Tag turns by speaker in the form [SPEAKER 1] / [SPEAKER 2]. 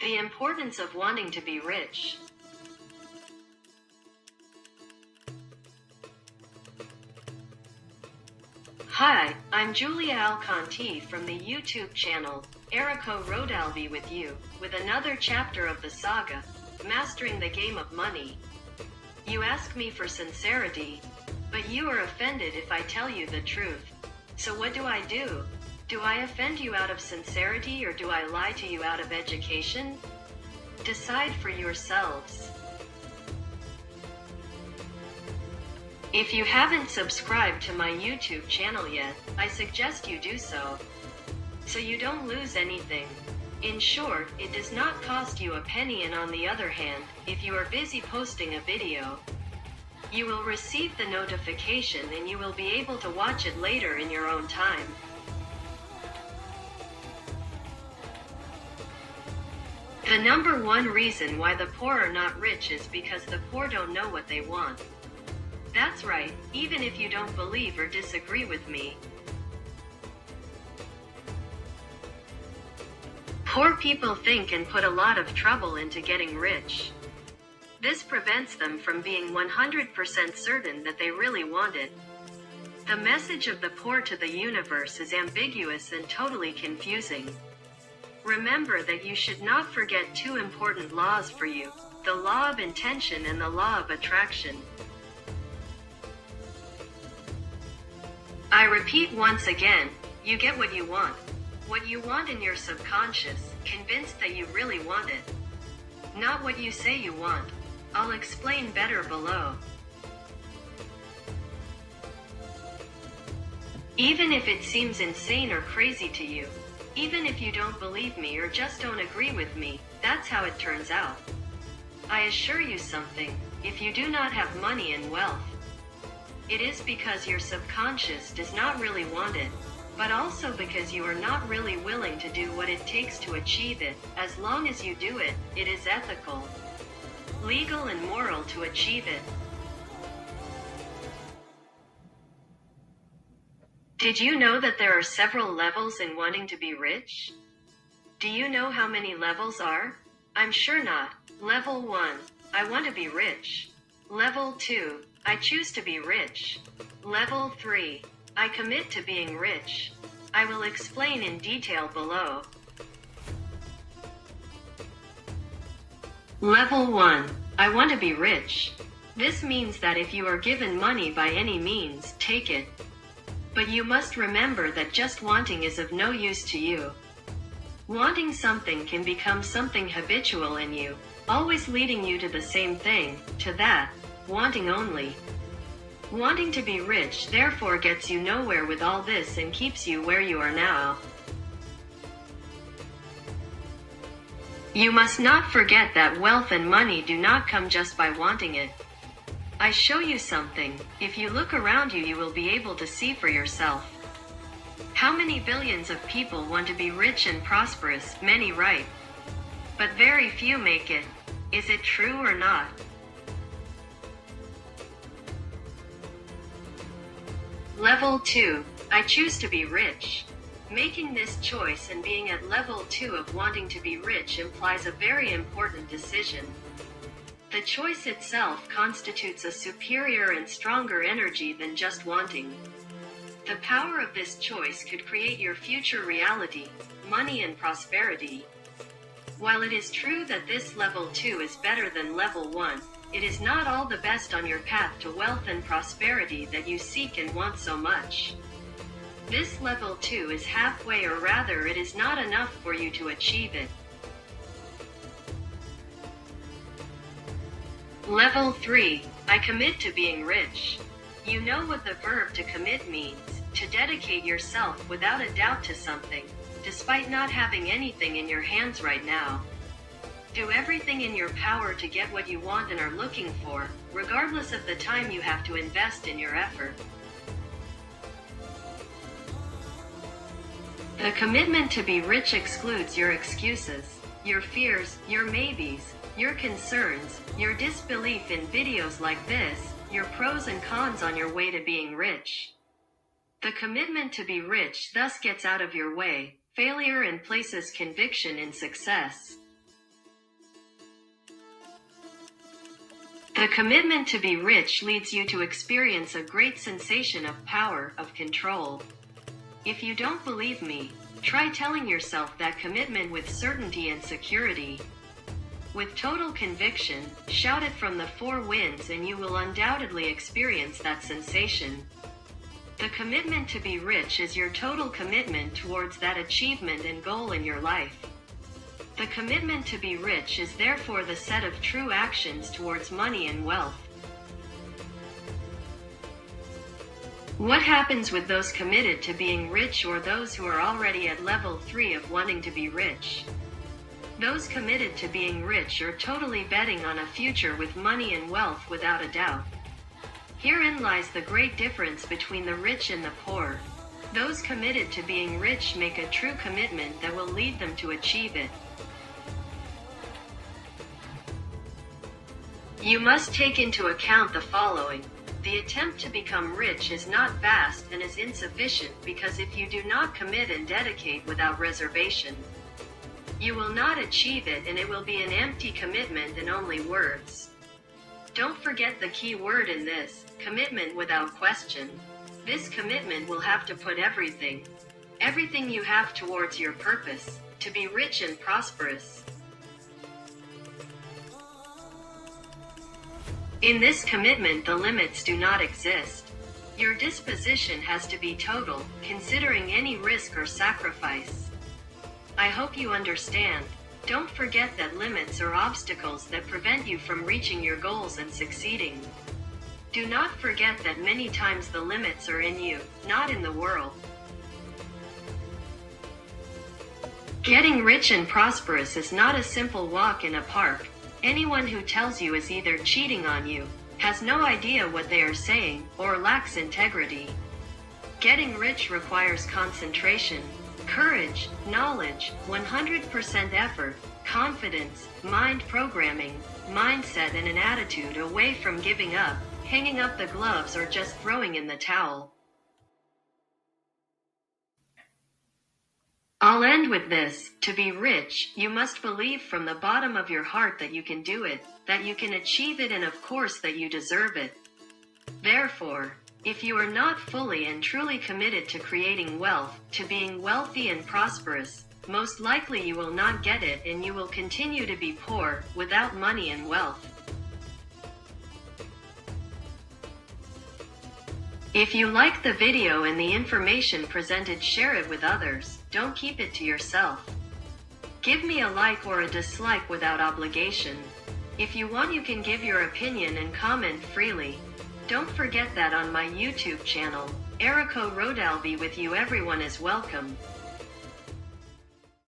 [SPEAKER 1] The importance of wanting to be rich. Hi, I'm Julia Alconti from the YouTube channel, Erico Rodalvi with you, with another chapter of the saga, Mastering the Game of Money. You ask me for sincerity, but you are offended if I tell you the truth. So what do? Do I offend you out of sincerity or do I lie to you out of education? Decide for yourselves. If you haven't subscribed to my YouTube channel yet, I suggest you do so you don't lose anything. In short, it does not cost you a penny, and on the other hand, if you are busy posting a video, you will receive the notification and you will be able to watch it later in your own time. The number one reason why the poor are not rich is because the poor don't know what they want. That's right, even if you don't believe or disagree with me. Poor people think and put a lot of trouble into getting rich. This prevents them from being 100% certain that they really want it. The message of the poor to the universe is ambiguous and totally confusing. Remember that you should not forget two important laws for you, the law of intention and the law of attraction. I repeat once again, you get what you want. What you want in your subconscious, convinced that you really want it. Not what you say you want. I'll explain better below. Even if it seems insane or crazy to you, even if you don't believe me or just don't agree with me, that's how it turns out. I assure you something, if you do not have money and wealth, it is because your subconscious does not really want it, but also because you are not really willing to do what it takes to achieve it. As long as you do it, it is ethical, legal and moral to achieve it. Did you know that there are several levels in wanting to be rich? Do you know how many levels are? I'm sure not. Level 1, I want to be rich. Level 2, I choose to be rich. Level 3, I commit to being rich. I will explain in detail below. Level 1, I want to be rich. This means that if you are given money by any means, take it. But you must remember that just wanting is of no use to you. Wanting something can become something habitual in you, always leading you to the same thing, to that, wanting only. Wanting to be rich therefore gets you nowhere with all this and keeps you where you are now. You must not forget that wealth and money do not come just by wanting it. I show you something. If you look around you, you will be able to see for yourself. How many billions of people want to be rich and prosperous? Many, right? But very few make it. Is it true or not? Level 2, I choose to be rich. Making this choice and being at level 2 of wanting to be rich implies a very important decision. The choice itself constitutes a superior and stronger energy than just wanting. The power of this choice could create your future reality, money and prosperity. While it is true that this level 2 is better than level 1, it is not all the best on your path to wealth and prosperity that you seek and want so much. This level 2 is halfway, or rather it is not enough for you to achieve it. Level 3, I commit to being rich. You know what the verb to commit means, to dedicate yourself without a doubt to something, despite not having anything in your hands right now. Do everything in your power to get what you want and are looking for, regardless of the time you have to invest in your effort. The commitment to be rich excludes your excuses, your fears, your maybes, your concerns, your disbelief in videos like this, your pros and cons on your way to being rich. The commitment to be rich thus gets out of your way, failure, and places conviction in success. The commitment to be rich leads you to experience a great sensation of power, of control. If you don't believe me, try telling yourself that commitment with certainty and security. With total conviction, shout it from the four winds and you will undoubtedly experience that sensation. The commitment to be rich is your total commitment towards that achievement and goal in your life. The commitment to be rich is therefore the set of true actions towards money and wealth. What happens with those committed to being rich or those who are already at level 3 of wanting to be rich? Those committed to being rich are totally betting on a future with money and wealth without a doubt. Herein lies the great difference between the rich and the poor. Those committed to being rich make a true commitment that will lead them to achieve it. You must take into account the following. The attempt to become rich is not vast and is insufficient because if you do not commit and dedicate without reservation, you will not achieve it and it will be an empty commitment and only words. Don't forget the key word in this, commitment without question. This commitment will have to put everything you have towards your purpose, to be rich and prosperous. In this commitment the limits do not exist. Your disposition has to be total, considering any risk or sacrifice. I hope you understand. Don't forget that limits are obstacles that prevent you from reaching your goals and succeeding. Do not forget that many times the limits are in you, not in the world. Getting rich and prosperous is not a simple walk in a park. Anyone who tells you is either cheating on you, has no idea what they are saying, or lacks integrity. Getting rich requires concentration, courage, knowledge, 100% effort, confidence, mind programming, mindset and an attitude away from giving up, hanging up the gloves or just throwing in the towel. I'll end with this. To be rich, you must believe from the bottom of your heart that you can do it, that you can achieve it and of course that you deserve it. Therefore, if you are not fully and truly committed to creating wealth, to being wealthy and prosperous, most likely you will not get it and you will continue to be poor, without money and wealth. If you like the video and the information presented, share it with others. Don't keep it to yourself. Give me a like or a dislike without obligation. If you want, you can give your opinion and comment freely. Don't forget that on my YouTube channel, Erico Rodalby with you, everyone is welcome.